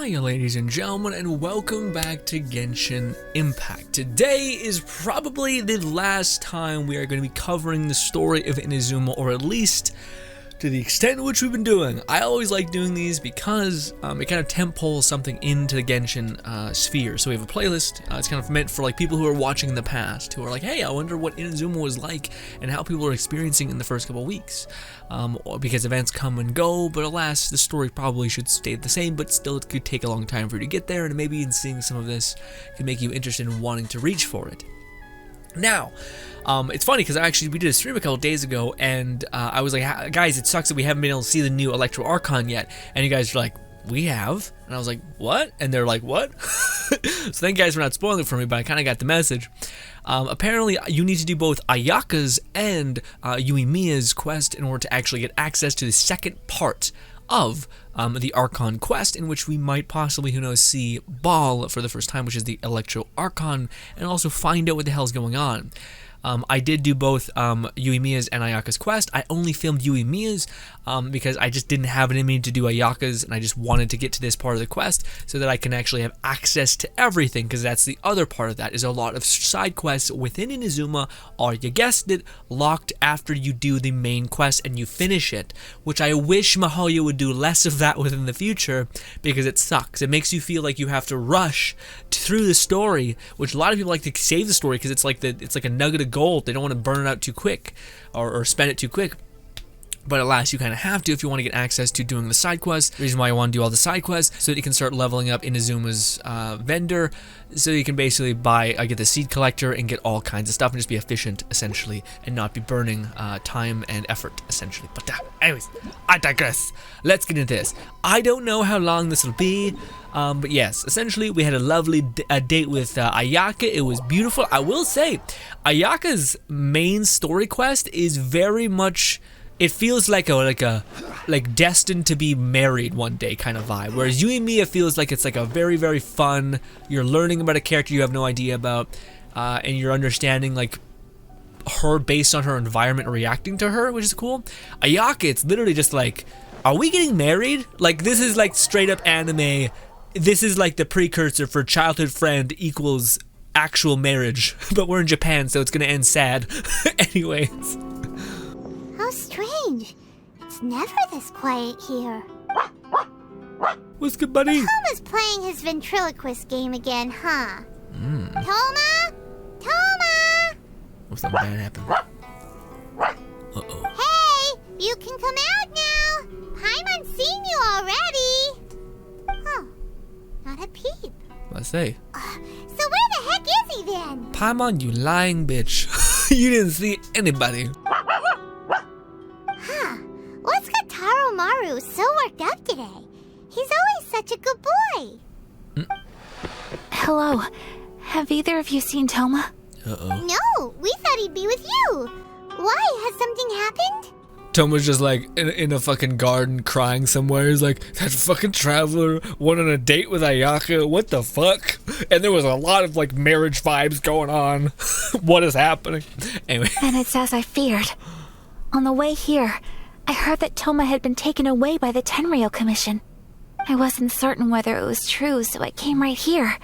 Hiya ladies and gentlemen, and welcome back to Genshin Impact. Today is probably the last time we are going to be covering the story of Inazuma, or at least to the extent in which we've been doing. I always like doing these because it kind of tentpoles something into the Genshin sphere. So we have a playlist. It's kind of meant for like people who are watching in the past, who are like, hey, I wonder what Inazuma was like and how people are experiencing in the first couple of weeks. Because events come and go, but alas, the story probably should stay the same, but still it could take a long time for you to get there, and maybe in seeing some of this could make you interested in wanting to reach for it. Now, it's funny because we did a stream a couple days ago, and I was like, guys, it sucks that we haven't been able to see the new Electro Archon yet. And you guys are like, we have? And I was like, what? And they're like, what? So thank you guys for not spoiling it for me, but I kind of got the message. Apparently, you need to do both Ayaka's and Yuimiya's quest in order to actually get access to the second part of the Archon quest, in which we might possibly, who knows, see Baal for the first time, which is the Electro Archon, and also find out what the hell's going on. I did do both Yuimiya's and Ayaka's quest. I only filmed Yuimiya's because I just didn't have it in me to do Ayaka's, and I just wanted to get to this part of the quest so that I can actually have access to everything, because that's the other part of that, is a lot of side quests within Inazuma are, you guessed it, locked after you do the main quest and you finish it, which I wish Mihoyo would do less of that within the future, because it sucks. It makes you feel like you have to rush through the story, which a lot of people like to save the story because it's like a nugget of gold. They don't want to burn it out too quick or spend it too quick. But alas, you kind of have to if you want to get access to doing the side quests. The reason why I want to do all the side quests, so that you can start leveling up Inazuma's vendor, so you can basically get the seed collector and get all kinds of stuff and just be efficient, essentially, and not be burning time and effort, essentially. But anyways, I digress. Let's get into this. I don't know how long this will be, but yes, essentially, we had a lovely date with Ayaka. It was beautiful. I will say, Ayaka's main story quest is very much... It feels like destined to be married one day kind of vibe. Whereas Yuimiya feels like it's like a very, very fun, you're learning about a character you have no idea about, and you're understanding like her based on her environment reacting to her, which is cool. Ayaka, it's literally just like, are we getting married? Like, this is like straight up anime. This is like the precursor for childhood friend equals actual marriage. But we're in Japan, so it's gonna end sad. Anyways. How strange. It's never this quiet here. What's good, buddy? Toma's playing his ventriloquist game again, huh? Toma? Toma! What's that bad happen? Uh-oh. Hey! You can come out now! Paimon's seen you already! Huh. Not a peep. Let's say. So where the heck is he then? Paimon, you lying bitch. You didn't see anybody. What's got Taro Maru so worked up today? He's always such a good boy. Hello. Have either of you seen Toma? Uh-oh. No, we thought he'd be with you. Why? Has something happened? Toma's just like in a fucking garden crying somewhere. He's like, that fucking traveler went on a date with Ayaka. What the fuck? And there was a lot of like marriage vibes going on. What is happening? Anyway. And it's as I feared. On the way here, I heard that Toma had been taken away by the Tenryou Commission. I wasn't certain whether it was true, so I came right here.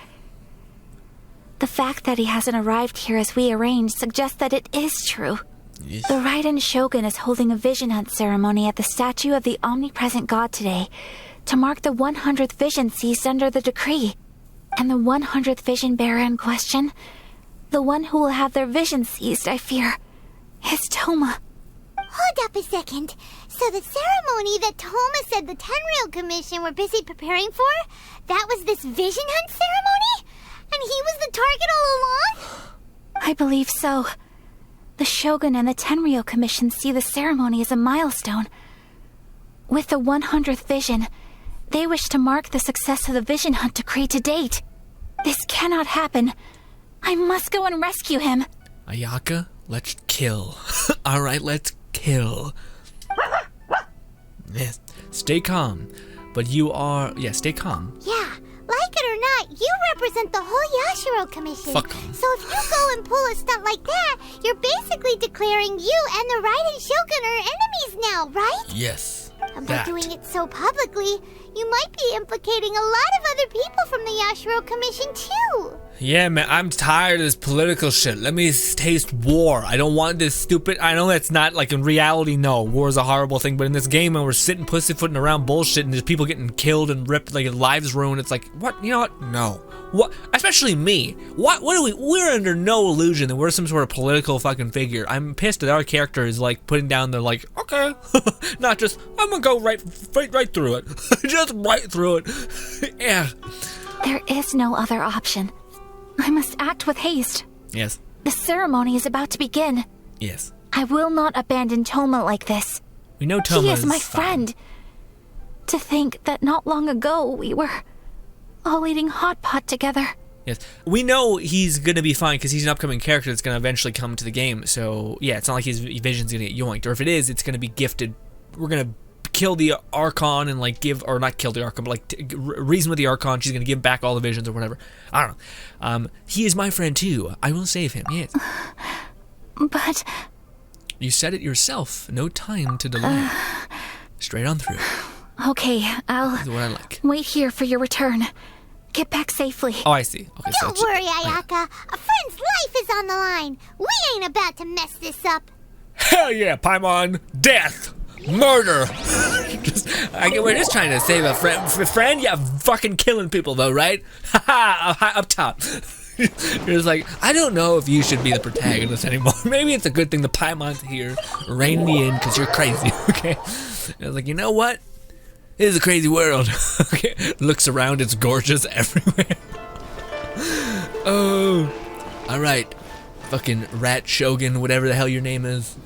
The fact that he hasn't arrived here as we arranged suggests that it is true. Yes. The Raiden Shogun is holding a vision hunt ceremony at the statue of the omnipresent god today to mark the 100th vision seized under the decree. And the 100th vision bearer in question, the one who will have their vision seized, I fear, is Toma. Hold up a second. So the ceremony that Toma said the Tenryou Commission were busy preparing for, that was this vision hunt ceremony? And he was the target all along? I believe so. The Shogun and the Tenryou Commission see the ceremony as a milestone. With the 100th vision, they wish to mark the success of the vision hunt decree to date. This cannot happen. I must go and rescue him. Ayaka, let's kill. Alright, let's kill. Yes, stay calm. But you are... Yeah, stay calm. Yeah, like it or not, you represent the whole Yashiro Commission. Fuck 'em. So if you go and pull a stunt like that, you're basically declaring you and the Raiden Shogun are enemies now, right? Yes. By doing it so publicly, you might be implicating a lot of other people from the Yashiro Commission too. Yeah, man, I'm tired of this political shit. Let me taste war. I don't want this stupid. I know that's not like in reality. No, war is a horrible thing. But in this game, when we're sitting pussyfooting around bullshit and there's people getting killed and ripped, like lives ruined, it's like, what? You know what? No. What? Especially me. What do we? We're under no illusion that we're some sort of political fucking figure. I'm pissed that our character is like putting down the like, okay, not just I'm gonna go right through it, just right through it. Yeah. There is no other option. I must act with haste. Yes. The ceremony is about to begin. Yes. I will not abandon Toma like this. We know Toma He is my fine. friend. To think that not long ago we were all eating hot pot together. Yes. We know he's gonna be fine because he's an upcoming character that's gonna eventually come to the game. So yeah, it's not like his vision's gonna get yoinked, or if it is, it's gonna be gifted. We're gonna kill the archon and like give, or not kill the archon, but like reason with the archon. She's gonna give back all the visions or whatever. I don't know. He is my friend too. I will save him. Yes. But You said it yourself. No time to delay. Straight on through. okay, I'll This is what I like. wait here for your return. Get back safely. Oh, I see. Okay, so Don't worry, Ayaka. A friend's life is on the line. We ain't about to mess this up. hell yeah, Paimon! Death! Murder! We're just trying to save a friend? Yeah, fucking killing people though, right? Haha, up top. You're just like, I don't know if you should be the protagonist anymore. Maybe it's a good thing the Paimon's here, reining me in, because you're crazy, okay? I was like, you know what? It is a crazy world. Okay, looks around, it's gorgeous everywhere. Oh, alright. Fucking Rat Shogun, whatever the hell your name is.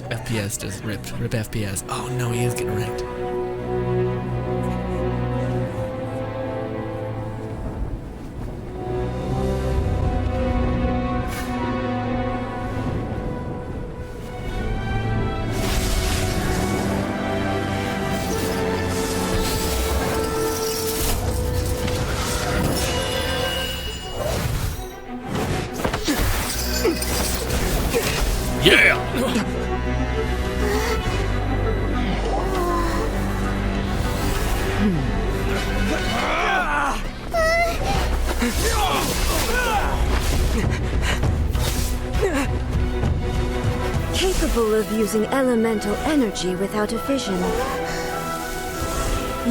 FPS just ripped. Rip FPS. Oh no, he is getting wrecked. Yeah! Capable of using elemental energy without a vision.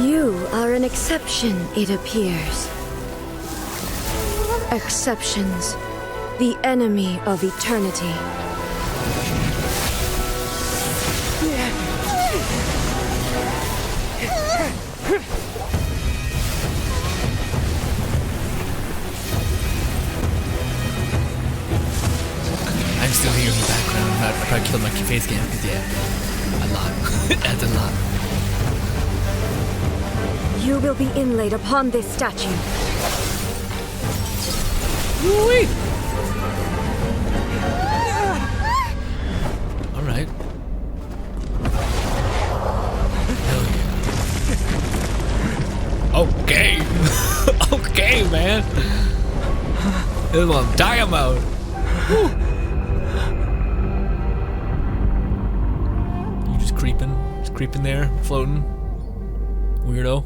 You are an exception, it appears. Exceptions. The enemy of eternity. I'm still here in the background. I probably killed my face cam because yeah, a lot. That's a lot. You will be inlaid upon this statue. Woo-wee. All right. Hell yeah. Okay. Okay, man. This is on dire mode. Woo. You just creeping there, floating. Weirdo.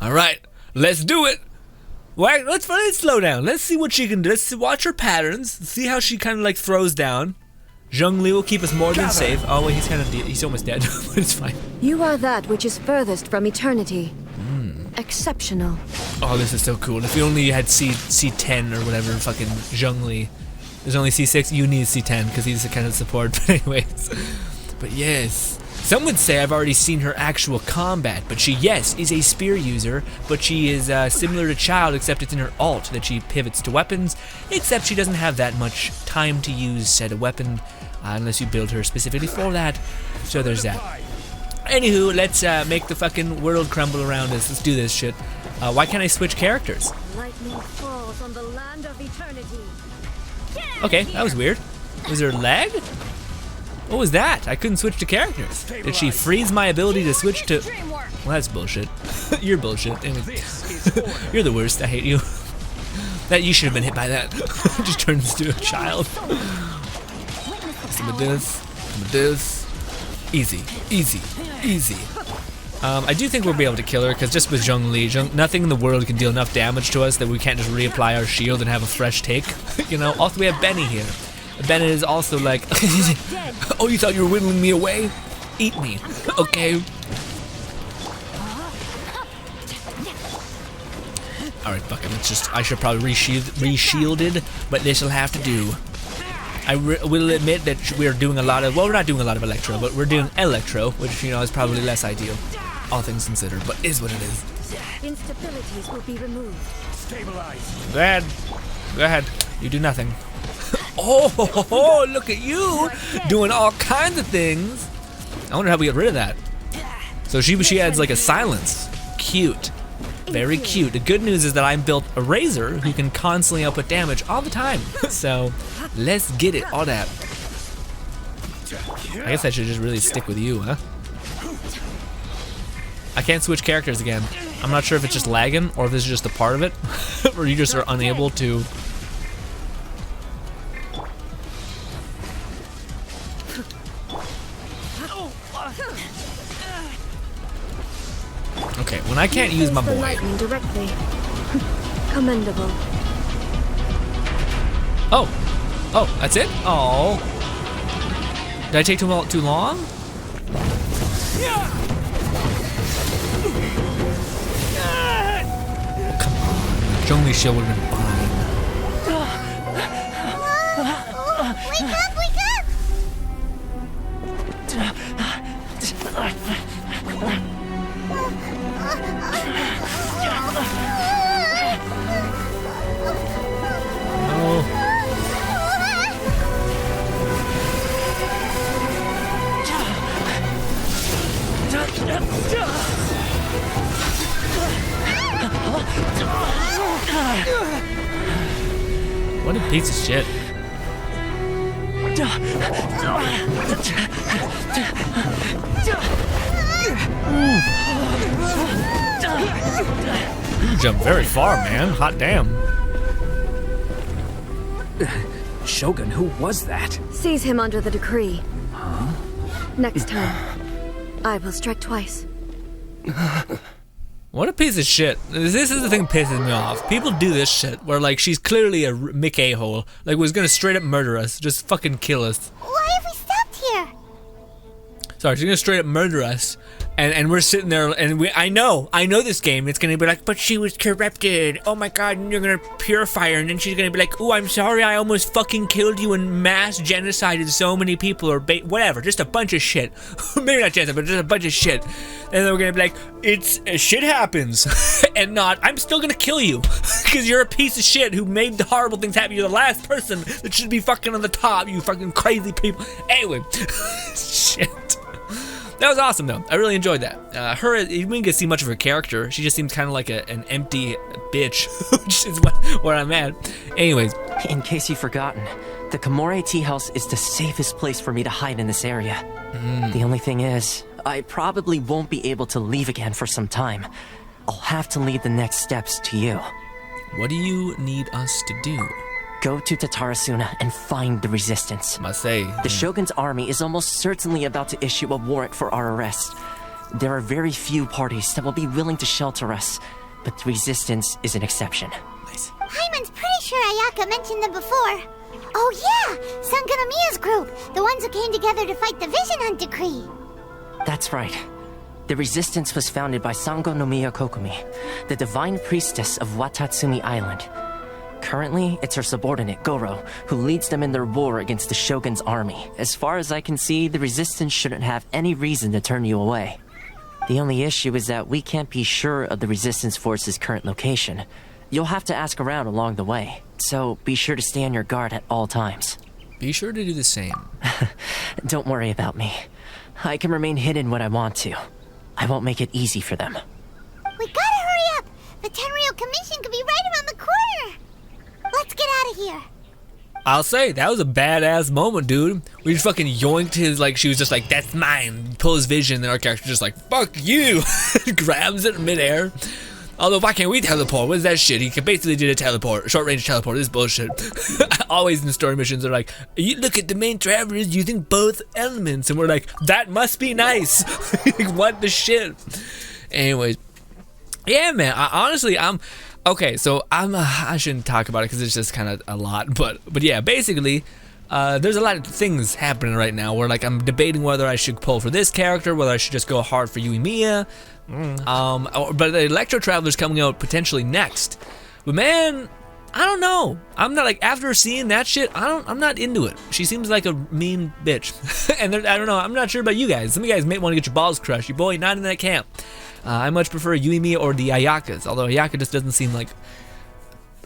All right, let's do it. Wait, let's slow down. Let's see what she can do. Let's watch her patterns. See how she kind of like throws down. Zhongli will keep us more than safe. Oh wait, he's almost dead, but it's fine. You are that which is furthest from eternity. Exceptional. Oh, this is so cool. If you only had C10 or whatever, fucking Zhongli. There's only C6. You need C10 because he's the kind of support. But anyways, but yes. Some would say I've already seen her actual combat, but she, yes, is a spear user, but she is similar to Child, except it's in her alt that she pivots to weapons, except she doesn't have that much time to use said weapon, unless you build her specifically for that, so there's that. Anywho, let's make the fucking world crumble around us. Let's do this shit. Why can't I switch characters? Lightning falls on the land of eternity. Okay, that was weird. Was there lag? What was that? I couldn't switch to characters. Did she freeze my ability to switch to... Well, that's bullshit. You're bullshit. You're the worst. I hate you. That you should have been hit by that. Just turns into a child. Some of this. Some of this. Easy, easy, easy. I do think we'll be able to kill her, because just with Zhongli, nothing in the world can deal enough damage to us that we can't just reapply our shield and have a fresh take. You know, also we have Benny here. Benny is also like, oh, you thought you were whittling me away? Eat me, okay? Alright, fuck it, let's just, I should probably re-shielded, but this'll have to do. I will admit that we're doing a lot of, well, we're not doing a lot of Electro, but we're doing Electro, which, you know, is probably less ideal, all things considered, but is what it is. Instabilities will be removed. Stabilize. Go ahead. Go ahead. You do nothing. Oh, look at you doing all kinds of things. I wonder how we get rid of that. So she adds like a silence. Cute. Very cute. The good news is that I built a Razor who can constantly output damage all the time. So let's get it. All that. I guess I should just really stick with you, huh? I can't switch characters again. I'm not sure if it's just lagging or if this is just a part of it, or you just are unable to. Okay, when I can't use my boy. Directly. Commendable. Oh, that's it? Oh. Did I take too long? Come on, Zhongli shield would have been fine. Wake up, wake up! No. What a piece of shit. You jumped very far, man. Hot damn. Shogun, who was that? Seize him under the decree. Huh? Next time, I will strike twice. What a piece of shit. This is the thing that pisses me off. People do this shit where like she's clearly a Mick a-hole. Like was gonna straight up murder us. Just fucking kill us. Why have we stopped here? Sorry, she's gonna straight up murder us. And we're sitting there and I know this game. It's gonna be like, but she was corrupted. Oh my god, and you're gonna purify her, and then she's gonna be like, oh, I'm sorry, I almost fucking killed you and mass genocided so many people, or whatever, just a bunch of shit. Maybe not genocide, but just a bunch of shit. And then we're gonna be like, it's shit happens, and not, I'm still gonna kill you because you're a piece of shit who made the horrible things happen. You're the last person that should be fucking on the top. You fucking crazy people. Anyway, shit. That was awesome though. I really enjoyed that. Her, you didn't get to see much of her character. She just seems kind of like an empty bitch, which is where I'm at. Anyways. In case you've forgotten, the Komore tea house is the safest place for me to hide in this area. The only thing is, I probably won't be able to leave again for some time. I'll have to leave the next steps to you. What do you need us to do? Go to Tatarasuna and find the resistance. Must say. The Shogun's army is almost certainly about to issue a warrant for our arrest. There are very few parties that will be willing to shelter us, but the resistance is an exception. Nice. Hyman's pretty sure Ayaka mentioned them before. Oh yeah, Sangonomiya's group, the ones who came together to fight the Vision Hunt decree. That's right. The resistance was founded by Sangonomiya Kokumi, the divine priestess of Watatsumi Island. Currently, it's her subordinate, Goro, who leads them in their war against the Shogun's army. As far as I can see, the resistance shouldn't have any reason to turn you away. The only issue is that we can't be sure of the resistance force's current location. You'll have to ask around along the way, so be sure to stay on your guard at all times. Be sure to do the same. Don't worry about me. I can remain hidden when I want to. I won't make it easy for them. We gotta hurry up! The Tenryou Commission could be right around the corner! Let's get out of here. I'll say, that was a badass moment, dude. We just fucking yoinked his, like, she was just like, that's mine. Pull his vision, and our character just like, fuck you. Grabs it in midair. Although, why can't we teleport? What is that shit? He basically did a teleport, short-range teleport. This is bullshit. Always in the story missions, they're like, you look at the main travelers using both elements, and we're like, that must be nice. What the shit? Anyways, yeah, man. I'm okay. So I shouldn't talk about it because it's just kind of a lot. But yeah, basically. There's a lot of things happening right now where like I'm debating whether I should pull for this character, whether I should just go hard for UE Mia. But the Electro Traveler's coming out potentially next. But man, I don't know. I'm not like, after seeing that shit, I'm not into it. She seems like a mean bitch. And I don't know, I'm not sure about you guys. Some of you guys may want to get your balls crushed. Your boy not in that camp. I much prefer UE Mia or the Ayakas, although Ayaka just doesn't seem like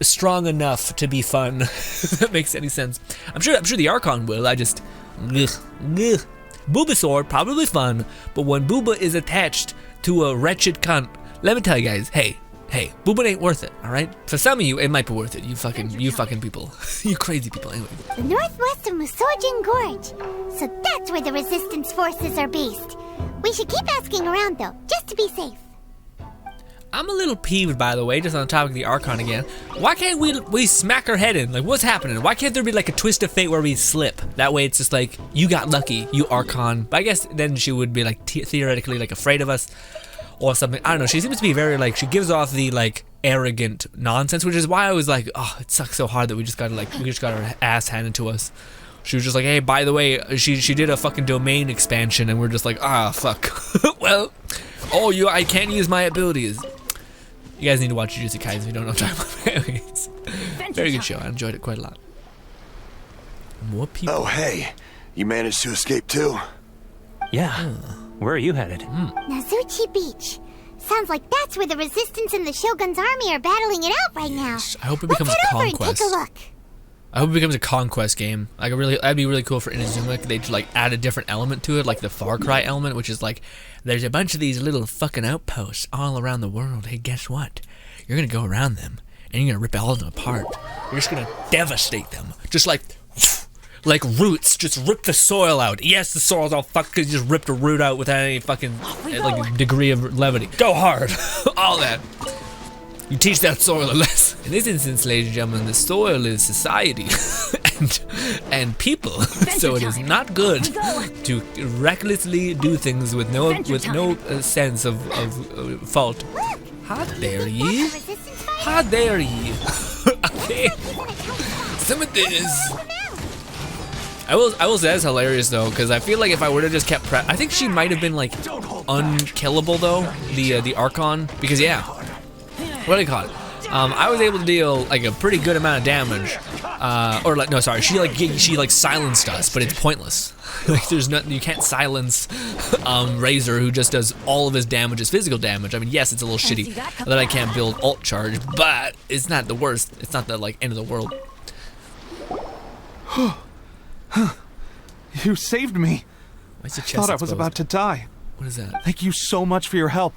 strong enough to be fun. If that makes any sense. I'm sure the Archon will. I just Bulbasaur probably fun, but when Booba is attached to a wretched cunt, let me tell you guys, hey, Booba ain't worth it, alright? For some of you, it might be worth it. You fucking people. You crazy people, anyway. The northwest of Musojin Gorge. So that's where the resistance forces are based. We should keep asking around though, just to be safe. I'm a little peeved, by the way, just on the topic of the Archon again. Why can't we smack her head in? Like, what's happening? Why can't there be like a twist of fate where we slip? That way it's just like, you got lucky, you Archon. But I guess then she would be like theoretically like afraid of us or something. I don't know, she seems to be very like, she gives off the like arrogant nonsense, which is why I was like, oh, it sucks so hard that we just got our ass handed to us. She was just like, hey, by the way, she did a fucking domain expansion, and we're just like, ah, fuck. Well, I can't use my abilities. You guys need to watch Jujutsu Kaisen if you don't know what I'm talking about. It's a very good show. I enjoyed it quite a lot. More people. Oh, hey. You managed to escape too? Yeah. Where are you headed? Nazuchi Beach. Sounds like that's where the Resistance and the Shogun's army are battling it out right now. I hope it becomes a conquest. Let's head over and take a look. I hope it becomes a conquest game. Like that'd be really cool for Inazuma. They'd like add a different element to it, like the Far Cry element, which is like, there's a bunch of these little fucking outposts all around the world. Hey, guess what? You're gonna go around them, and you're gonna rip all of them apart. You're just gonna devastate them, just like roots. Just rip the soil out. Yes, the soil's all fucked because you just ripped a root out without any fucking like degree of levity. Go hard, all that. You teach that soil a lesson. In this instance, ladies and gentlemen, the soil is society and people. So it is not good to recklessly do things with no sense of fault. How dare ye? How dare ye? Okay. Some of this. I will say that's hilarious though, because I feel like if I would have just kept I think she might have been like unkillable though, the Archon, because yeah. What do you call it? I was able to deal like a pretty good amount of damage, or like no, sorry, she silenced us, but it's pointless. Like there's nothing, you can't silence Razor, who just does all of his damage as physical damage. I mean, yes, it's a little shitty that I can't build ult charge, but it's not the worst. It's not the like end of the world. You saved me. I thought I was about to die. What is that? Thank you so much for your help.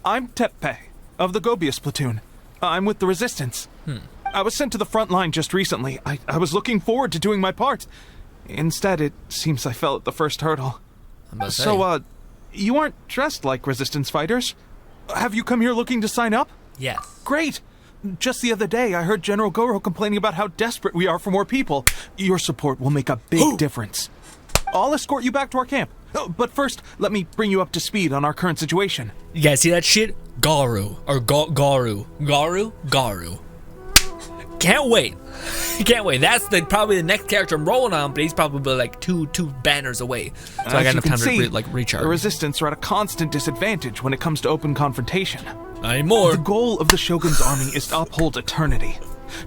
I'm Teppei of the Gobius platoon. I'm with the Resistance. I was sent to the front line just recently. I was looking forward to doing my part. Instead, it seems I fell at the first hurdle. So, you aren't dressed like Resistance fighters? Have you come here looking to sign up? Yes. Great! Just the other day, I heard General Goro complaining about how desperate we are for more people. Your support will make a big difference. I'll escort you back to our camp. But first, let me bring you up to speed on our current situation. You guys see that shit? Garu. Or Garu. Can't wait. Can't wait. That's probably the next character I'm rolling on, but he's probably like two banners away. So I got enough time to recharge. The Resistance are at a constant disadvantage when it comes to open confrontation. Not anymore. The goal of the Shogun's army is to uphold eternity.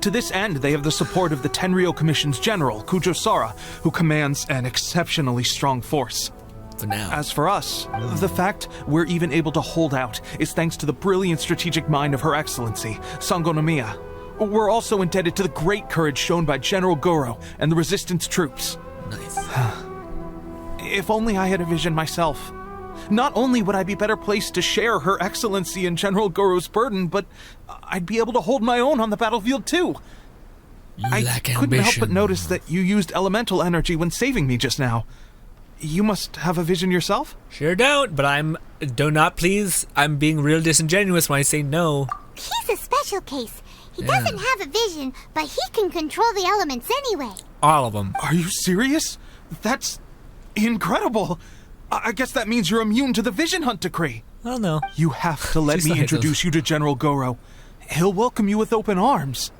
To this end, they have the support of the Tenryou Commission's general, Kujosara, who commands an exceptionally strong force. For now. As for us, the fact we're even able to hold out is thanks to the brilliant strategic mind of Her Excellency, Sango no Miya. We're also indebted to the great courage shown by General Goro and the Resistance troops. Nice. If only I had a vision myself. Not only would I be better placed to share Her Excellency and General Goro's burden, but I'd be able to hold my own on the battlefield too. I couldn't help but notice that you used elemental energy when saving me just now. You must have a vision yourself? Sure don't, but do not please. I'm being real disingenuous when I say no. He's a special case. He doesn't have a vision, but he can control the elements anyway. All of them. Are you serious? That's incredible. I guess that means you're immune to the Vision Hunt decree. Well, no. You have to let Just me like introduce you to General Goro. He'll welcome you with open arms.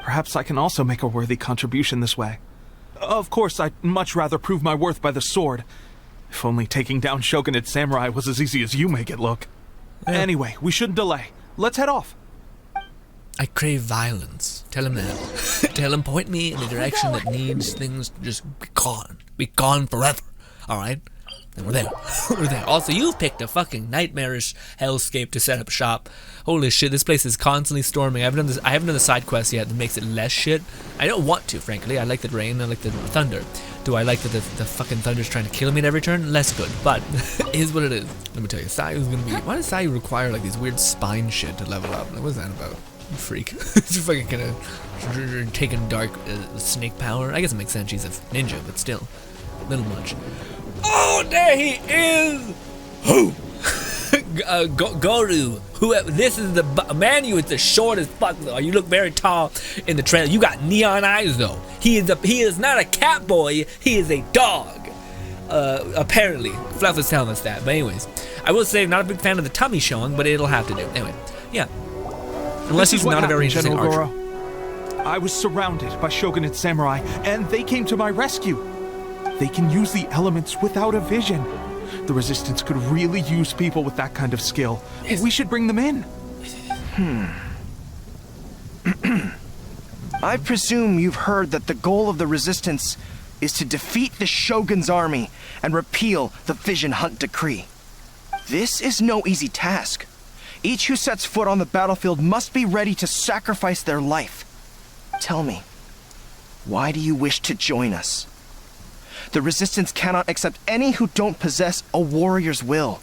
Perhaps I can also make a worthy contribution this way. Of course, I'd much rather prove my worth by the sword. If only taking down Shogunate Samurai was as easy as you make it look. Anyway, we shouldn't delay. Let's head off. I crave violence. Tell him that. Tell him, point me in the direction that needs things to just be gone. Be gone forever. Alright? And we're there. We're there. Also, you've picked a fucking nightmarish hellscape to set up shop. Holy shit, this place is constantly storming. I haven't done the side quest yet that makes it less shit. I don't want to, frankly. I like the rain, I like the thunder. Do I like that the fucking thunder's trying to kill me at every turn? Less good, but it is what it is. Let me tell you, Sayu's gonna be... Why does Sayu require like these weird spine shit to level up? Like, what is that about? You freak. She's fucking kinda taking dark snake power. I guess it makes sense, she's a ninja, but still. A little much. Oh, there he is! Who? Goru. This is the man. You is the short as fuck though. You look very tall in the trailer. You got neon eyes though. He is not a cat boy. He is a dog. Apparently, Fluff was telling us that. But anyways, I will say I'm not a big fan of the tummy showing, but it'll have to do. Anyway, yeah. Unless he's not a very interesting archer. I was surrounded by Shogunate Samurai, and they came to my rescue. They can use the elements without a vision. The Resistance could really use people with that kind of skill. We should bring them in. I presume you've heard that the goal of the Resistance is to defeat the Shogun's army and repeal the Vision Hunt decree. This is no easy task. Each who sets foot on the battlefield must be ready to sacrifice their life. Tell me, why do you wish to join us? The Resistance cannot accept any who don't possess a warrior's will.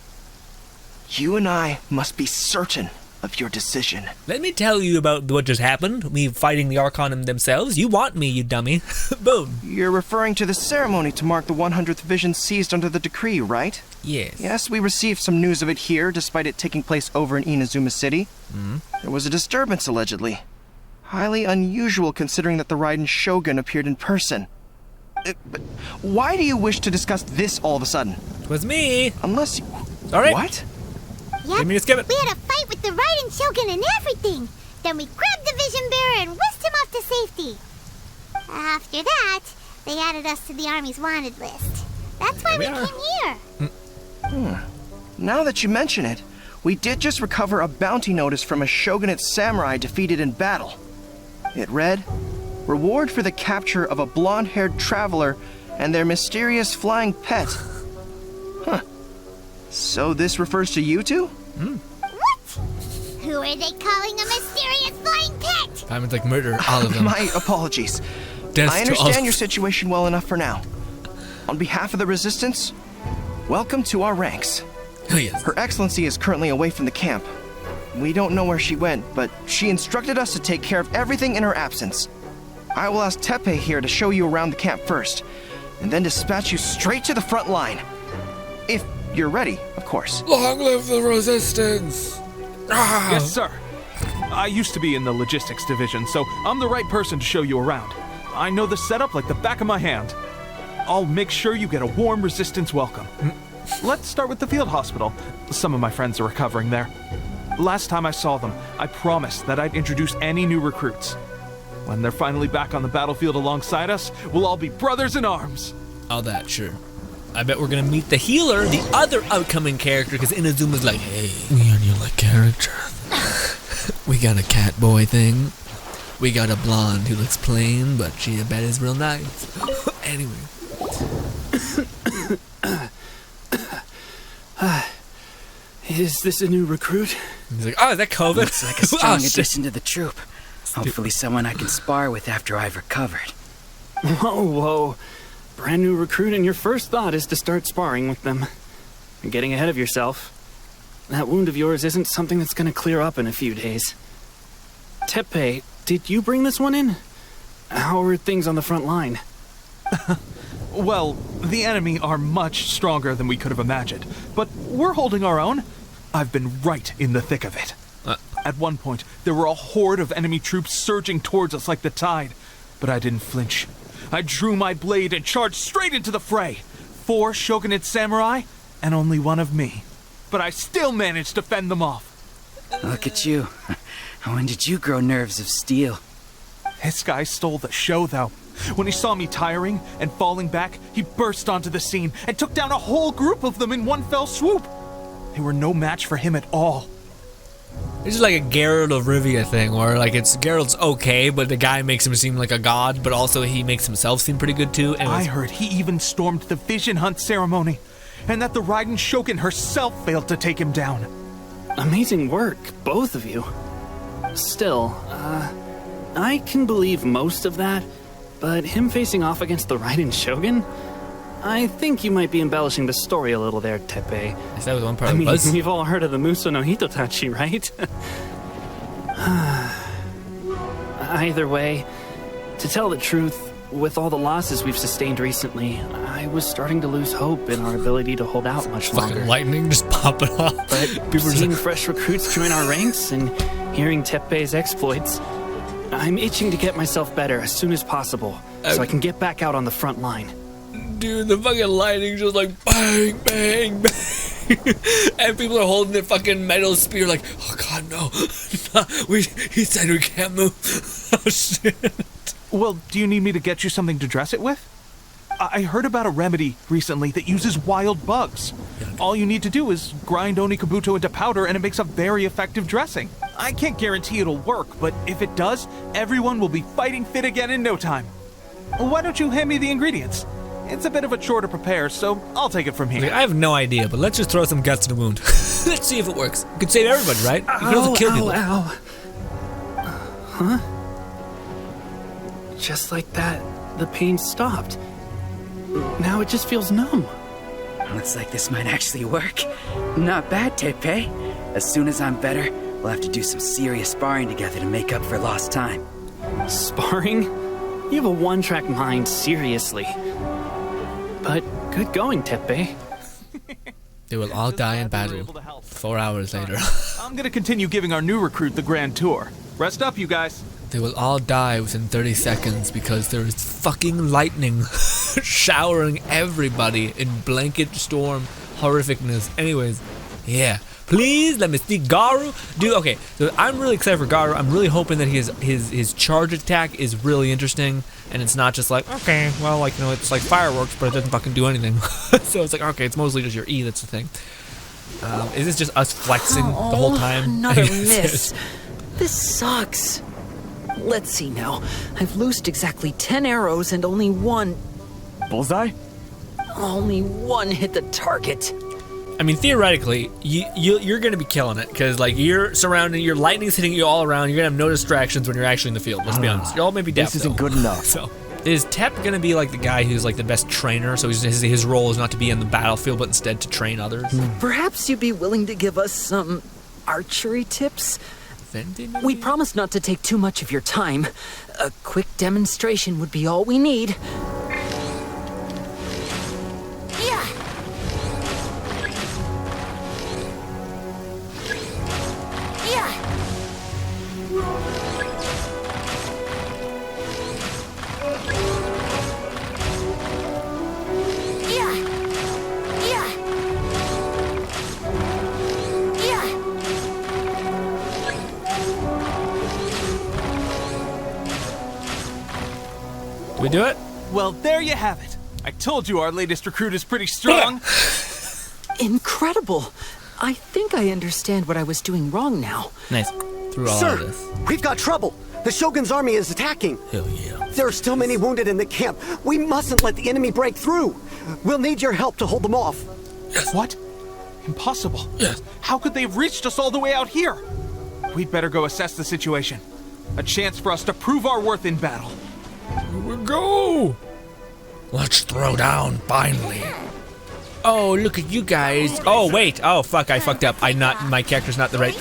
You and I must be certain of your decision. Let me tell you about what just happened. Me fighting the Archon themselves. You want me, you dummy. Boom. You're referring to the ceremony to mark the 100th vision seized under the decree, right? Yes. Yes, we received some news of it here, despite it taking place over in Inazuma City. There was a disturbance, allegedly. Highly unusual considering that the Raiden Shogun appeared in person. But why do you wish to discuss this all of a sudden? Twas me. Unless you... Alright. What? Yep, Give me a skip it. we had a fight with the Raiden Shogun and everything. Then we grabbed the Vision Bearer and whisked him off to safety. After that, they added us to the Army's wanted list. That's why we came here. Now that you mention it, we did just recover a bounty notice from a Shogunate samurai defeated in battle. It read, "Reward for the capture of a blonde-haired traveler and their mysterious flying pet." Huh. So this refers to you two? What? Who are they calling a mysterious flying pet? I would like murder all of them. My apologies. Death I to all understand your situation well enough for now. On behalf of the Resistance, welcome to our ranks. Oh, yes. Her Excellency is currently away from the camp. We don't know where she went, but she instructed us to take care of everything in her absence. I will ask Teppei here to show you around the camp first, and then dispatch you straight to the front line. If you're ready, of course. Long live the Resistance! Ah. Yes, sir. I used to be in the logistics division, so I'm the right person to show you around. I know the setup like the back of my hand. I'll make sure you get a warm Resistance welcome. Let's start with the field hospital. Some of my friends are recovering there. Last time I saw them, I promised that I'd introduce any new recruits. When they're finally back on the battlefield alongside us, we'll all be brothers in arms. All that, sure. I bet we're gonna meet the healer, the other upcoming character, because Inazuma's like, hey, we on your like character. We got a cat boy thing. We got a blonde who looks plain, but I bet is real nice. Anyway. Is this a new recruit? He's like, oh, is that COVID? Looks like a strong addition to the troop. Hopefully someone I can spar with after I've recovered. Whoa. Brand new recruit and your first thought is to start sparring with them. You're getting ahead of yourself. That wound of yours isn't something that's gonna clear up in a few days. Teppei, did you bring this one in? How are things on the front line? Well, the enemy are much stronger than we could have imagined, but we're holding our own. I've been right in the thick of it. At one point, there were a horde of enemy troops surging towards us like the tide, but I didn't flinch. I drew my blade and charged straight into the fray. 4 shogunate samurai, and only 1 of me. But I still managed to fend them off. Look at you. When did you grow nerves of steel? This guy stole the show, though. When he saw me tiring and falling back, he burst onto the scene and took down a whole group of them in one fell swoop. They were no match for him at all. This is like a Geralt of Rivia thing, where like it's Geralt's okay, but the guy makes him seem like a god, but also he makes himself seem pretty good too. I heard he even stormed the vision hunt ceremony, and that the Raiden Shogun herself failed to take him down. Amazing work, both of you. Still, I can believe most of that, but him facing off against the Raiden Shogun? I think you might be embellishing the story a little there, Teppei. Is that one part I mean, was? we've all heard of the Muso no Hitotachi, right? Either way, to tell the truth, with all the losses we've sustained recently, I was starting to lose hope in our ability to hold out much longer. Fucking lightning just popping off. But seeing fresh recruits join our ranks and hearing Teppei's exploits, I'm itching to get myself better as soon as possible, so I can get back out on the front line. Dude, the fucking lightning just like bang, bang, bang. And people are holding their fucking metal spear like, oh god, no. He said we can't move. Oh shit. Well, do you need me to get you something to dress it with? I heard about a remedy recently that uses wild bugs. All you need to do is grind Onikabuto into powder and it makes a very effective dressing. I can't guarantee it'll work, but if it does, everyone will be fighting fit again in no time. Why don't you hand me the ingredients? It's a bit of a chore to prepare, so I'll take it from here. Okay, I have no idea, but let's just throw some guts in the wound. Let's see if it works. You could save everybody, right? You can also kill people. Ow. Huh? Just like that, the pain stopped. Now it just feels numb. Looks like this might actually work. Not bad, Teppei. As soon as I'm better, we'll have to do some serious sparring together to make up for lost time. Sparring? You have a one-track mind, seriously. But good going, Teppei. They will all die in battle 4 hours later. I'm gonna continue giving our new recruit the grand tour. Rest up, you guys. They will all die within 30 seconds because there is fucking lightning showering everybody in blanket storm horrificness. Anyways, yeah. Please let me see Garu. Dude, okay, so I'm really excited for Garu. I'm really hoping that his charge attack is really interesting, and it's not just like, okay, well, like, you know, it's like fireworks, but it doesn't fucking do anything. So it's like, okay, it's mostly just your E, that's the thing. Is this just us flexing the whole time? Another miss. This sucks. Let's see now. I've loosed exactly 10 arrows and only one... Bullseye? Only one hit the target. I mean, theoretically, you're gonna be killing it because, like, you're surrounded, your lightning's hitting you all around. You're gonna have no distractions when you're actually in the field. Let's be honest. You're all maybe deaf. This isn't good enough. So, is Tep gonna be like the guy who's like the best trainer? So his role is not to be in the battlefield, but instead to train others. Perhaps you'd be willing to give us some archery tips. We promise not to take too much of your time. A quick demonstration would be all we need. We do it? Well, there you have it. I told you our latest recruit is pretty strong. Incredible. I think I understand what I was doing wrong now. Nice. Through all Sir, of this. We've got trouble. The Shogun's army is attacking. Hell yeah. There are still many wounded in the camp. We mustn't let the enemy break through. We'll need your help to hold them off. Yes. What? Impossible. Yes. How could they have reached us all the way out here? We'd better go assess the situation. A chance for us to prove our worth in battle. Here we go! Let's throw down, finally. Oh, look at you guys. Oh, wait. Oh, fuck, I fucked up. My character's not the right...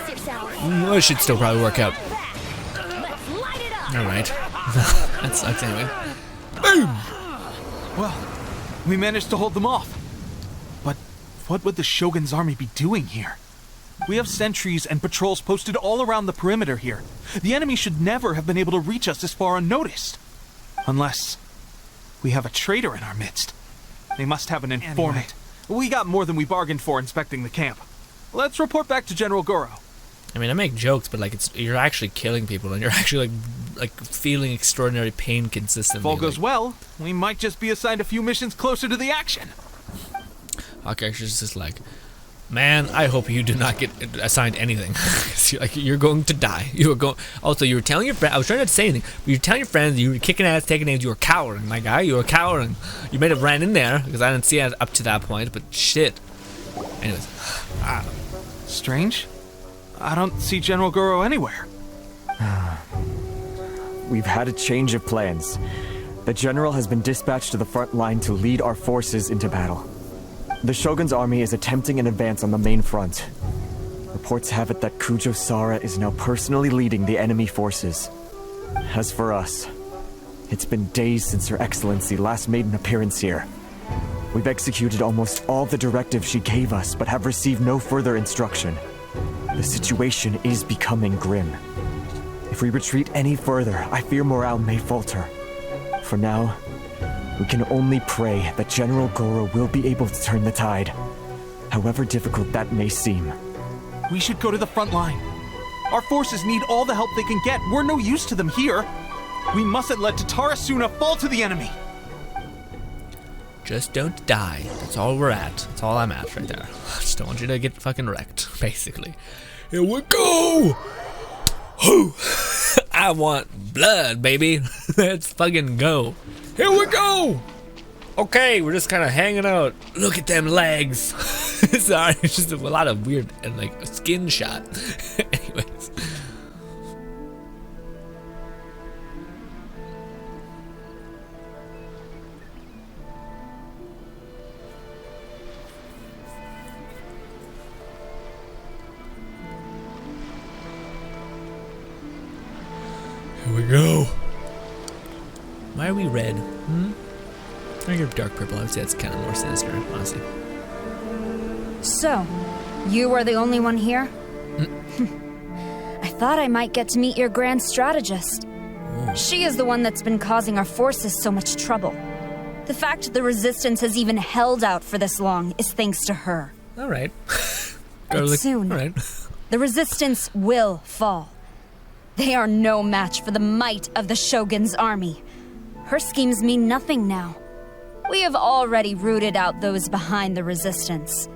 It should still probably work out. Alright. That sucks anyway. Boom! Well, We managed to hold them off. But what would the Shogun's army be doing here? We have sentries and patrols posted all around the perimeter here. The enemy should never have been able to reach us this far unnoticed. Unless we have a traitor in our midst. They must have an informant. Anyway, we got more than we bargained for inspecting the camp. Let's report back to General Goro. I mean, I make jokes, but like you're actually killing people and you're actually like feeling extraordinary pain consistently. If all goes well, we might just be assigned a few missions closer to the action. Okay, she's just like, man, I hope you do not get assigned anything. you're going to die. You are going. Also, you were telling your friend. I was trying not to say anything, but you were telling your friends you were kicking ass, taking names. You were cowering, my guy. You were cowering. You may have ran in there because I didn't see it up to that point. But shit. Anyways, strange. I don't see General Goro anywhere. We've had a change of plans. The general has been dispatched to the front line to lead our forces into battle. The Shogun's army is attempting an advance on the main front. Reports have it that Kujo Sara is now personally leading the enemy forces. As for us, it's been days since Her Excellency last made an appearance here. We've executed almost all the directives she gave us, but have received no further instruction. The situation is becoming grim. If we retreat any further, I fear morale may falter. For now, we can only pray that General Goro will be able to turn the tide, however difficult that may seem. We should go to the front line. Our forces need all the help they can get. We're no use to them here. We mustn't let Tatarasuna fall to the enemy. Just don't die. That's all we're at. That's all I'm at right there. I just don't want you to get fucking wrecked, basically. Here we go! Whew. I want blood, baby. Let's fucking go. Here we go! Okay, we're just kind of hanging out. Look at them legs. Sorry, it's just a lot of weird and like skin shot. Anyways. Here we go. Why are we red? I think dark purple. I would say that's kind of more sinister, honestly. So, you are the only one here? I thought I might get to meet your grand strategist. Ooh. She is the one that's been causing our forces so much trouble. The fact the Resistance has even held out for this long is thanks to her. Alright. But soon, Alright. the Resistance will fall. They are no match for the might of the Shogun's army. Her schemes mean nothing now. We have already rooted out those behind the Resistance.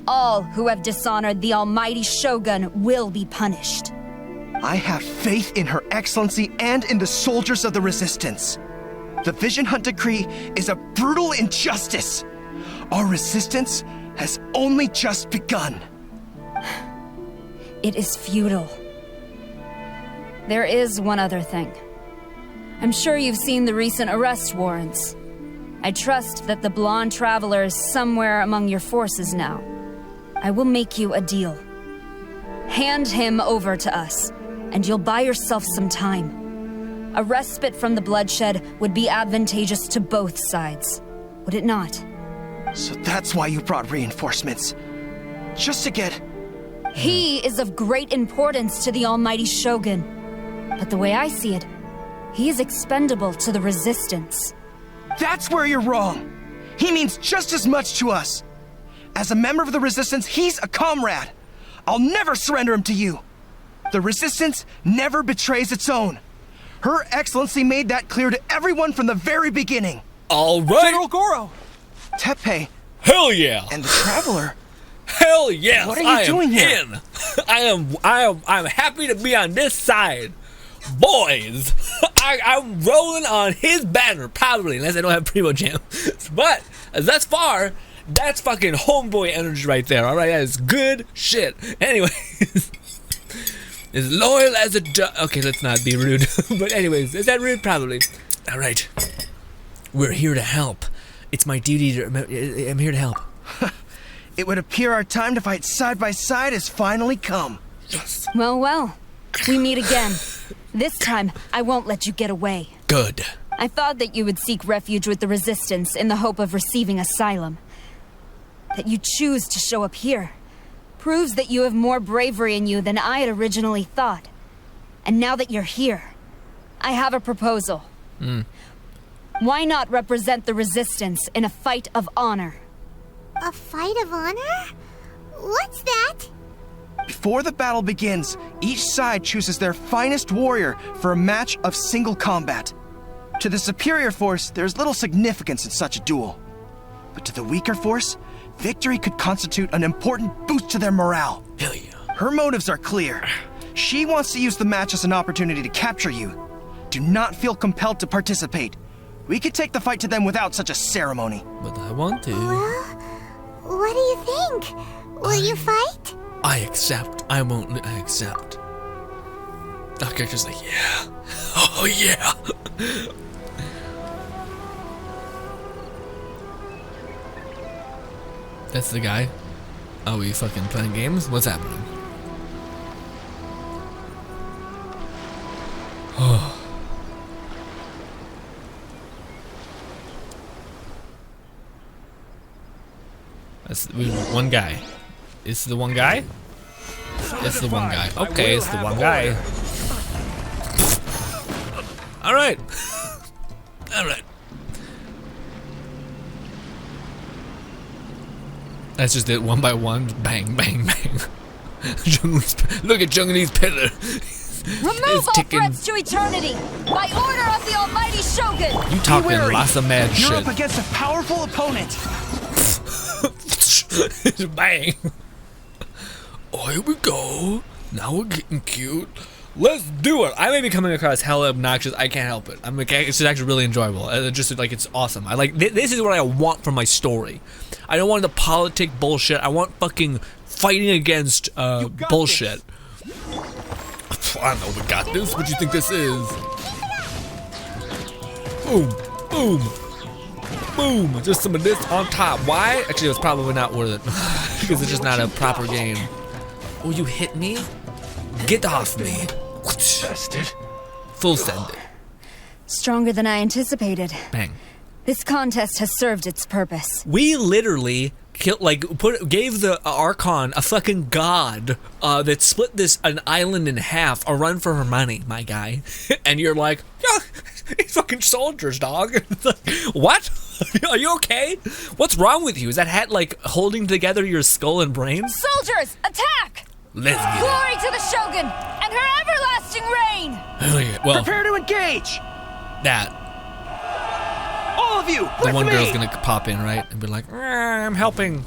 All who have dishonored the almighty Shogun will be punished. I have faith in Her Excellency and in the soldiers of the Resistance. The Vision Hunt Decree is a brutal injustice. Our resistance has only just begun. It is futile. There is one other thing. I'm sure you've seen the recent arrest warrants. I trust that the blonde traveler is somewhere among your forces now. I will make you a deal. Hand him over to us, and you'll buy yourself some time. A respite from the bloodshed would be advantageous to both sides, would it not? So that's why you brought reinforcements. Just to get... He is of great importance to the almighty Shogun. But the way I see it, he is expendable to the Resistance. That's where you're wrong. He means just as much to us. As a member of the Resistance, he's a comrade. I'll never surrender him to you. The Resistance never betrays its own. Her Excellency made that clear to everyone from the very beginning. All right. General Goro, Teppei. Hell yeah. And the Traveler. Hell yes. What are you doing here? I'm happy to be on this side. Boys, I'm rolling on his banner, probably, unless I don't have Primo Jam. But, thus far, that's fucking homeboy energy right there, alright? That is good shit. Anyways, as loyal as a okay, let's not be rude. But anyways, is that rude? Probably. Alright. We're here to help. It's my duty to... I'm here to help. It would appear our time to fight side by side has finally come. Yes. Well, we meet again. This time, I won't let you get away. Good. I thought that you would seek refuge with the Resistance in the hope of receiving asylum. That you choose to show up here proves that you have more bravery in you than I had originally thought. And now that you're here, I have a proposal. Why not represent the Resistance in a fight of honor? A fight of honor? What's that? Before the battle begins, each side chooses their finest warrior for a match of single combat. To the superior force, there's little significance in such a duel. But to the weaker force, victory could constitute an important boost to their morale. Hell yeah. Her motives are clear. She wants to use the match as an opportunity to capture you. Do not feel compelled to participate. We could take the fight to them without such a ceremony. But I want to. Well, what do you think? Will you fight? I accept. I won't. I accept. That character's like, yeah. Oh, yeah. That's the guy. Are we fucking playing games? What's happening? Oh. That's one guy. Is the one guy? It's the one guy. Okay, it's the one guy. All right. All right. That's just it, one by one. Bang, bang, bang. Look at Jungli's pillar. Remove all threats to eternity by order of the Almighty Shogun. You talking lots of mad shit. You're up against a powerful opponent. Bang. Oh, here we go. Now we're getting cute. Let's do it. I may be coming across hella obnoxious. I can't help it. It's actually really enjoyable. Just like it's awesome. I like this is what I want from my story. I don't want the politic bullshit. I want fucking fighting against bullshit. I don't know. We got this. What do you think this is? Boom, boom, boom. Just some of this on top. Why? Actually, it's probably not worth it because it's just not a proper game. Oh, you hit me? Get off me. Full send it. Stronger than I anticipated. Bang. This contest has served its purpose. We literally gave the archon a fucking god that split an island in half, a run for her money, my guy. And you're like, yeah, he's fucking soldiers, dog. What? Are you okay? What's wrong with you? Is that hat like holding together your skull and brains? Soldiers, attack! Let's get Glory to the Shogun and her everlasting reign! Hell yeah. Well, prepare to engage! That. All of you, the one girl's gonna pop in, right? And be like, I'm helping.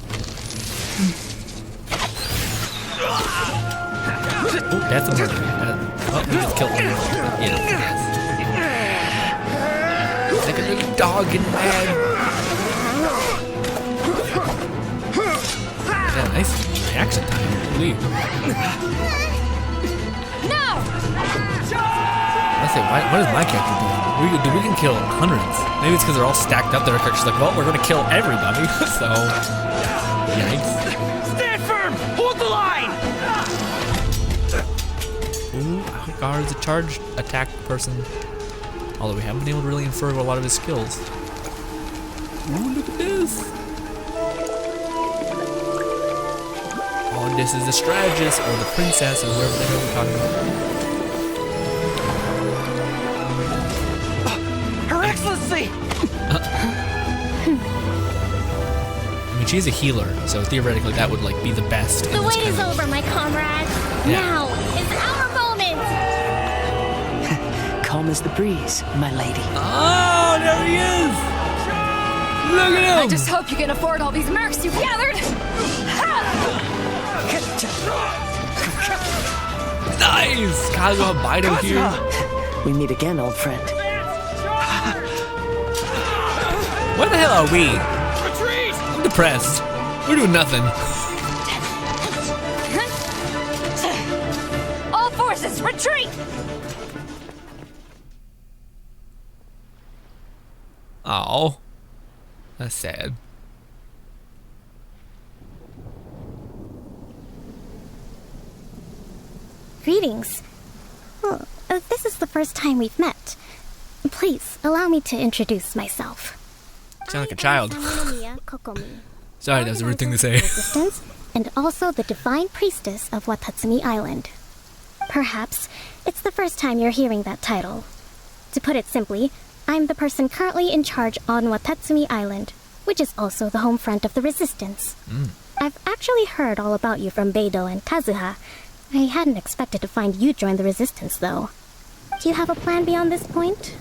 Oh, that's a murder. Oh, he just killed me. Yes. Like a little dog getting mad. Yeah, nice reaction time. Leave. No! I say, what is my character doing? We can kill hundreds. Maybe it's because they're all stacked up. Their character's like, well, we're gonna kill everybody. So, yikes. Stand firm! Hold the line! Ooh, guards a charged attack person. Although we haven't been able to really infer a lot of his skills. Ooh, look at this. Oh, this is the strategist or the princess or whoever the hell we're talking about. Her Excellency! I mean, she's a healer, so theoretically that would like be the best. The wait is over, my comrades. Yeah. Now is our moment. Calm as the breeze, my lady. Oh, there he is! Look at him! I just hope you can afford all these mercs you've gathered. Nice! Kazuha Baido here. We meet again, old friend. Where the hell are we? Retreat! I'm depressed. We're doing nothing. All forces, retreat! Oh, that's sad. Greetings. Well, this is the first time we've met. Please, allow me to introduce myself. You sound like a child. Sangonomiya Kokomi, Sorry, that was a rude thing to say. Resistance, and also the Divine Priestess of Watatsumi Island. Perhaps it's the first time you're hearing that title. To put it simply, I'm the person currently in charge on Watatsumi Island, which is also the home front of the Resistance. I've actually heard all about you from Beidou and Kazuha. I hadn't expected to find you join the Resistance, though. Do you have a plan beyond this point?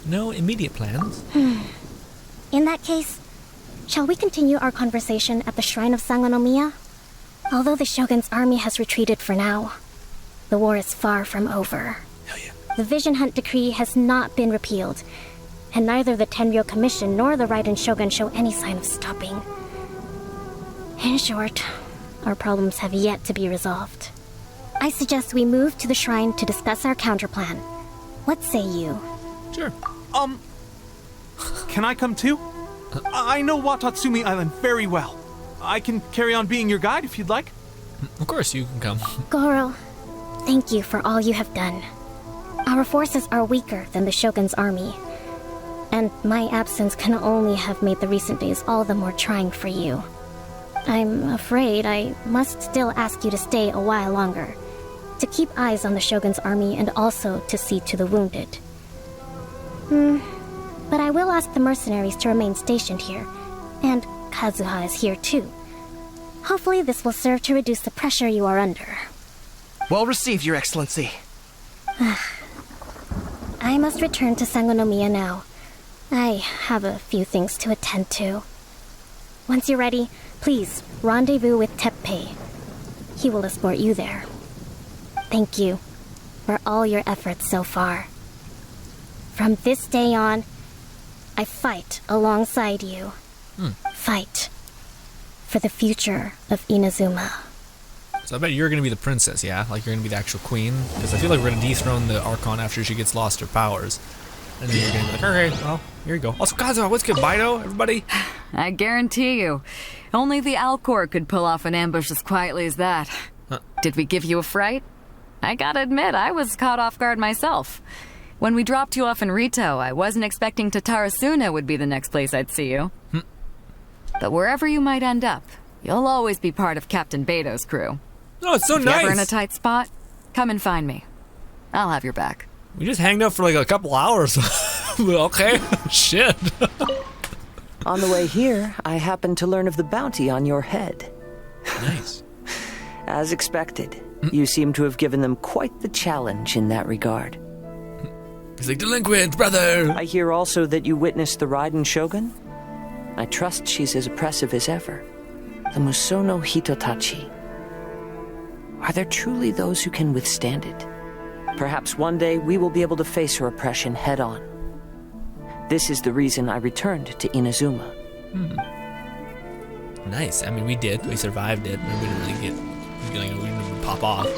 No immediate plans. In that case, shall we continue our conversation at the Shrine of Sangonomiya? Although the Shogun's army has retreated for now, the war is far from over. The Vision Hunt Decree has not been repealed, and neither the Tenryou Commission nor the Raiden Shogun show any sign of stopping. In short, our problems have yet to be resolved. I suggest we move to the shrine to discuss our counterplan. What say you? Sure. Can I come too? I know Watatsumi Island very well. I can carry on being your guide if you'd like. Of course you can come. Goro, thank you for all you have done. Our forces are weaker than the Shogun's army, and my absence can only have made the recent days all the more trying for you. I'm afraid I must still ask you to stay a while longer, to keep eyes on the Shogun's army and also to see to the wounded. But I will ask the mercenaries to remain stationed here, and Kazuha is here too. Hopefully this will serve to reduce the pressure you are under. Well received, Your Excellency. I must return to Sangonomiya now. I have a few things to attend to. Once you're ready, please rendezvous with Teppei. He will escort you there. Thank you for all your efforts so far. From this day on, I fight alongside you. Fight for the future of Inazuma. So I bet you're gonna be the princess, yeah? Like you're gonna be the actual queen? Because I feel like we're gonna dethrone the Archon after she gets lost her powers. And then you're gonna be like, okay, well, here you go. Also, Kazuha, what's good, Bido, everybody? I guarantee you, only the Alcor could pull off an ambush as quietly as that. Did we give you a fright? I gotta admit, I was caught off guard myself. When we dropped you off in Rito, I wasn't expecting Tatarasuna would be the next place I'd see you. But wherever you might end up, you'll always be part of Captain Beidou's crew. Oh, it's so if nice. If you're ever in a tight spot, come and find me. I'll have your back. We just hanged out for like a couple hours. Okay, shit. On the way here, I happened to learn of the bounty on your head. Nice. As expected, you seem to have given them quite the challenge in that regard. He's like, delinquent, brother! I hear also that you witnessed the Raiden Shogun. I trust she's as oppressive as ever. The Musono Hitotachi. Are there truly those who can withstand it? Perhaps one day we will be able to face her oppression head-on. This is the reason I returned to Inazuma. Nice. I mean, we did. We survived it. We didn't really get... we didn't really pop off.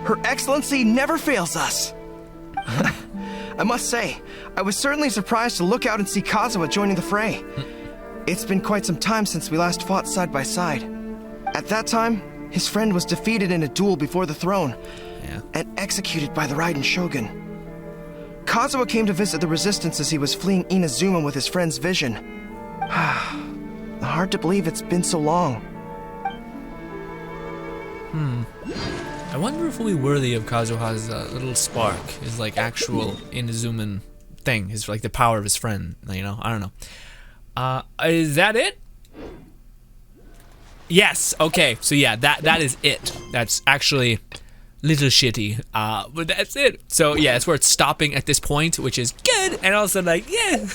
Her Excellency never fails us. I must say, I was certainly surprised to look out and see Kazuha joining the fray. It's been quite some time since we last fought side by side. At that time, his friend was defeated in a duel before the throne and executed by the Raiden Shogun. Kazuha came to visit the Resistance as he was fleeing Inazuma with his friend's vision. Hard to believe it's been so long. I wonder if we'll be worthy of Kazuha's little spark, his like actual Inazuman thing, his like the power of his friend, you know? I don't know. Is that it? Yes, okay, so yeah, that is it. That's actually little shitty, but that's it. So yeah, it's where it's stopping at this point, which is good, and also like, yeah,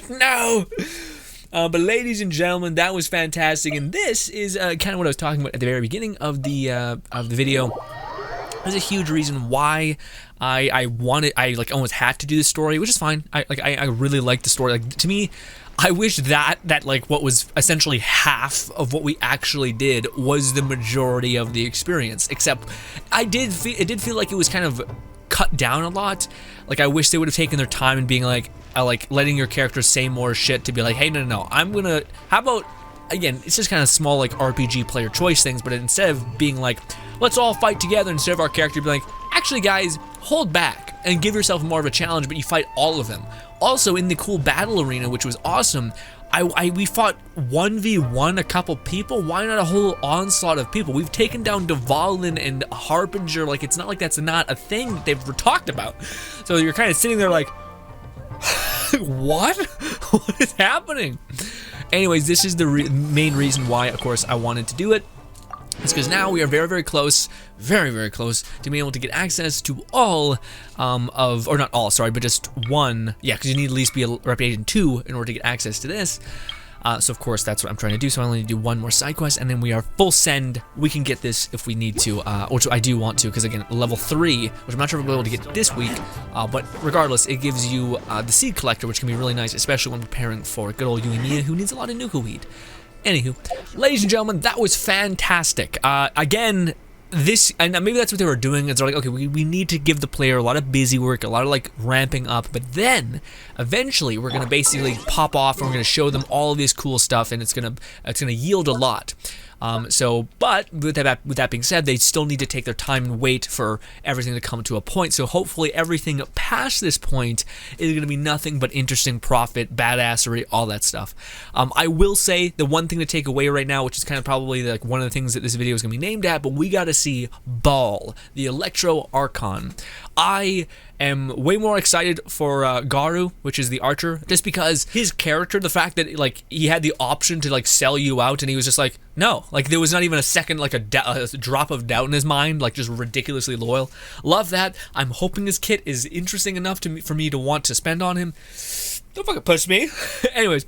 no. But ladies and gentlemen, that was fantastic, and this is kind of what I was talking about at the very beginning of the video. There's a huge reason why I like almost had to do this story, which is fine. I really like the story. Like, to me, I wish that like what was essentially half of what we actually did was the majority of the experience. Except it did feel like it was kind of cut down a lot. Like, I wish they would have taken their time and being like letting your characters say more shit to be like, hey, no, I'm gonna, how about, again, it's just kind of small like RPG player choice things, but instead of being like, let's all fight together, instead of our character being like, actually, guys, hold back and give yourself more of a challenge, but you fight all of them. Also, in the cool battle arena, which was awesome, we fought 1v1 a couple people. Why not a whole onslaught of people? We've taken down Dvalin and Harbinger. Like, it's not like that's not a thing that they've talked about. So you're kind of sitting there like, what? What is happening? Anyways, this is the main reason why, of course, I wanted to do it. It's because now we are very, very close to being able to get access to all or not all, sorry, but just one. Yeah, because you need at least be a reputation 2 in order to get access to this. So of course that's what I'm trying to do. So I only need to do one more side quest, and then we are full send. We can get this if we need to, which I do want to, because again, level 3, which I'm not sure if we'll be able to get this week. But regardless, it gives you the seed collector, which can be really nice, especially when preparing for good old WE Mea, who needs a lot of Nuka weed. Anywho, ladies and gentlemen, that was fantastic. Again, this, and maybe that's what they were doing, is they're like, okay, we need to give the player a lot of busy work, a lot of like ramping up, but then eventually we're gonna basically pop off and we're gonna show them all of this cool stuff, and it's gonna yield a lot. But with that being said, they still need to take their time and wait for everything to come to a point. So hopefully everything past this point is going to be nothing but interesting, profit, badassery, all that stuff. I will say the one thing to take away right now, which is kind of probably like one of the things that this video is going to be named at, but we got to see Baal, the Electro Archon. I am way more excited for Garu, which is the archer, just because his character, the fact that like he had the option to like sell you out, and he was just like, no, like there was not even a second, like a drop of doubt in his mind, like just ridiculously loyal. Love that. I'm hoping his kit is interesting enough for me to want to spend on him. Don't fucking push me. Anyways,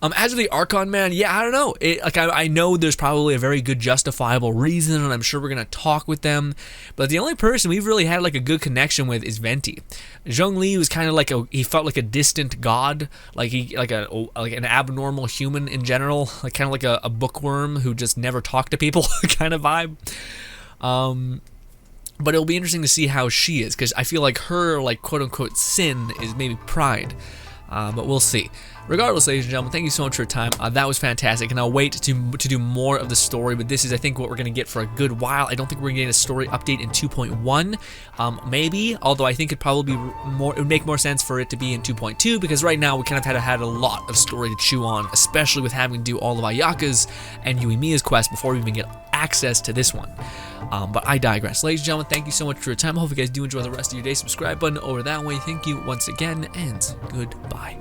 as for the Archon, man, yeah, I don't know. I know there's probably a very good justifiable reason, and I'm sure we're gonna talk with them. But the only person we've really had like a good connection with is Venti. Zhongli was kind of like he felt like a distant god, like an abnormal human in general, like kind of like a bookworm who just never talked to people kind of vibe. But it'll be interesting to see how she is, because I feel like her like quote unquote sin is maybe pride. But we'll see. Regardless, ladies and gentlemen, thank you so much for your time. That was fantastic, and I'll wait to do more of the story, but this is, I think, what we're going to get for a good while. I don't think we're going to get a story update in 2.1, maybe, although I think it'd probably be it would make more sense for it to be in 2.2, because right now we kind of had a lot of story to chew on, especially with having to do all of Ayaka's and WE Mea's quest before we even get access to this one. But I digress. Ladies and gentlemen, thank you so much for your time. I hope you guys do enjoy the rest of your day. Subscribe button over that way. Thank you once again, and goodbye.